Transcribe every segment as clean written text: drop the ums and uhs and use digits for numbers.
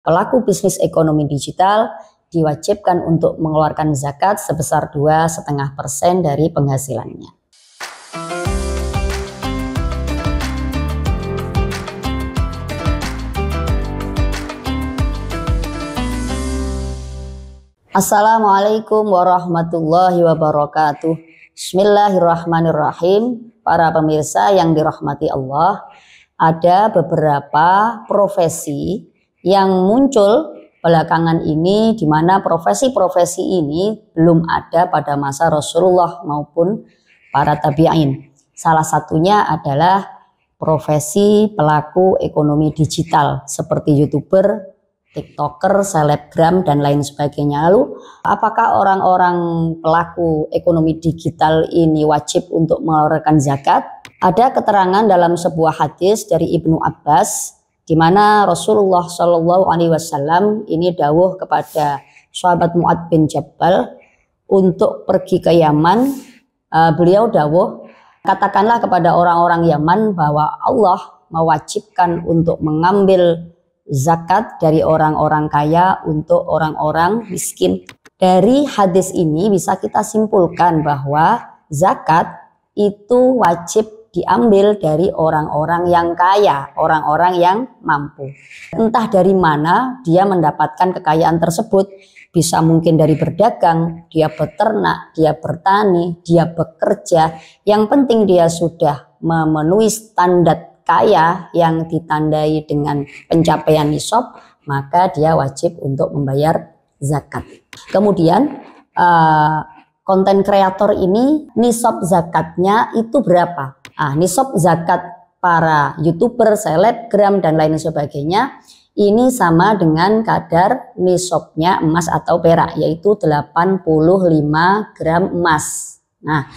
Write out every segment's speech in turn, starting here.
Pelaku bisnis ekonomi digital diwajibkan untuk mengeluarkan zakat sebesar 2,5% dari penghasilannya. Assalamualaikum warahmatullahi wabarakatuh. Bismillahirrahmanirrahim. Para pemirsa yang dirahmati Allah, ada beberapa profesi yang muncul belakangan ini, di mana profesi-profesi ini belum ada pada masa Rasulullah maupun para tabi'in. Salah satunya adalah profesi pelaku ekonomi digital seperti YouTuber, TikToker, selebgram, dan lain sebagainya. Lalu, apakah orang-orang pelaku ekonomi digital ini wajib untuk mengeluarkan zakat? Ada keterangan dalam sebuah hadis dari Ibnu Abbas, di mana Rasulullah Shallallahu Alaihi Wasallam ini dawuh kepada sahabat Mu'adz bin Jabal untuk pergi ke Yaman. Beliau dawuh, katakanlah kepada orang-orang Yaman bahwa Allah mewajibkan untuk mengambil zakat dari orang-orang kaya untuk orang-orang miskin. Dari hadis ini bisa kita simpulkan bahwa zakat itu wajib diambil dari orang-orang yang kaya, orang-orang yang mampu. Entah dari mana dia mendapatkan kekayaan tersebut, bisa mungkin dari berdagang, dia beternak, dia bertani, dia bekerja. Yang penting dia sudah memenuhi standar kaya yang ditandai dengan pencapaian nisab, maka dia wajib untuk membayar zakat. Kemudian konten kreator ini nisab zakatnya itu berapa? Nisab zakat para YouTuber, selebgram, dan lain sebagainya ini sama dengan kadar nisabnya emas atau perak, yaitu 85 gram emas. Nah,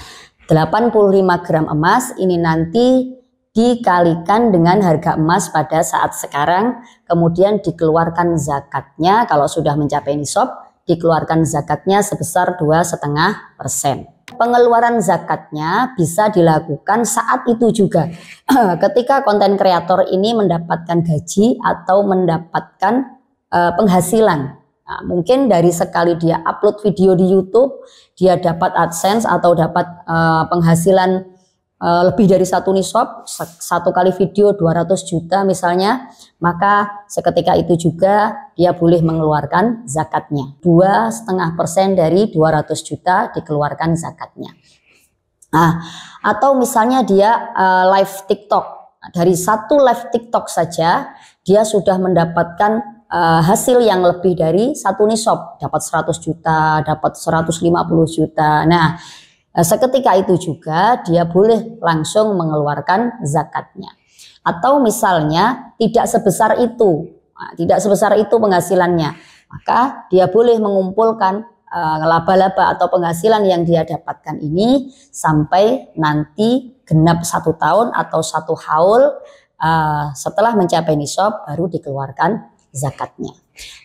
85 gram emas ini nanti dikalikan dengan harga emas pada saat sekarang, kemudian dikeluarkan zakatnya. Kalau sudah mencapai nisab, dikeluarkan zakatnya sebesar 2,5%. Pengeluaran zakatnya bisa dilakukan saat itu juga ketika konten kreator ini mendapatkan gaji atau mendapatkan penghasilan. Nah, mungkin dari sekali dia upload video di YouTube, dia dapat AdSense atau dapat penghasilan lebih dari satu nisab, satu kali video 200 juta misalnya, maka seketika itu juga dia boleh mengeluarkan zakatnya. 2,5% dari 200 juta dikeluarkan zakatnya. Atau misalnya dia live TikTok. Dari satu live TikTok saja dia sudah mendapatkan hasil yang lebih dari satu nisab, dapat 100 juta, dapat 150 juta. Nah, seketika itu juga dia boleh langsung mengeluarkan zakatnya. Atau misalnya tidak sebesar itu, penghasilannya, maka dia boleh mengumpulkan laba-laba atau penghasilan yang dia dapatkan ini sampai nanti genap 1 tahun atau 1 haul setelah mencapai nisab baru dikeluarkan zakatnya.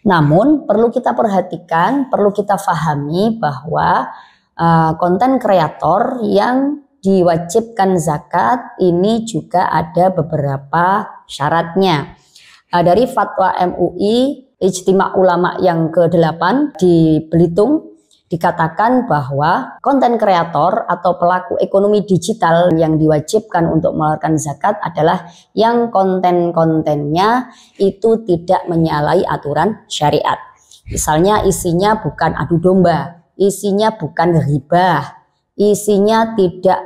Namun perlu kita perhatikan, perlu kita fahami bahwa konten kreator yang diwajibkan zakat ini juga ada beberapa syaratnya. Dari fatwa MUI Ijtima Ulama yang ke-8 di Belitung dikatakan bahwa konten kreator atau pelaku ekonomi digital yang diwajibkan untuk mengeluarkan zakat adalah yang konten-kontennya itu tidak menyalahi aturan syariat. Misalnya isinya bukan adu domba, isinya bukan ribah, isinya tidak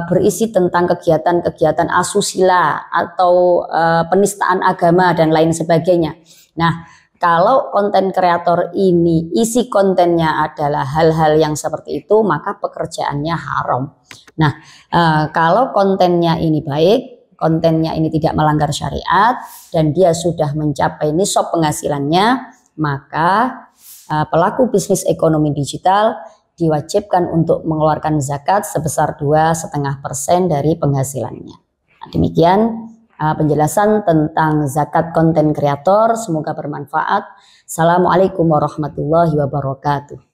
berisi tentang kegiatan-kegiatan asusila atau penistaan agama dan lain sebagainya. Nah, kalau konten kreator ini isi kontennya adalah hal-hal yang seperti itu, maka pekerjaannya haram. Nah, kalau kontennya ini baik, kontennya ini tidak melanggar syariat, dan dia sudah mencapai nisab penghasilannya, maka pelaku bisnis ekonomi digital diwajibkan untuk mengeluarkan zakat sebesar 2,5% dari penghasilannya. Nah, demikian penjelasan tentang zakat konten kreator. Semoga bermanfaat. Assalamualaikum warahmatullahi wabarakatuh.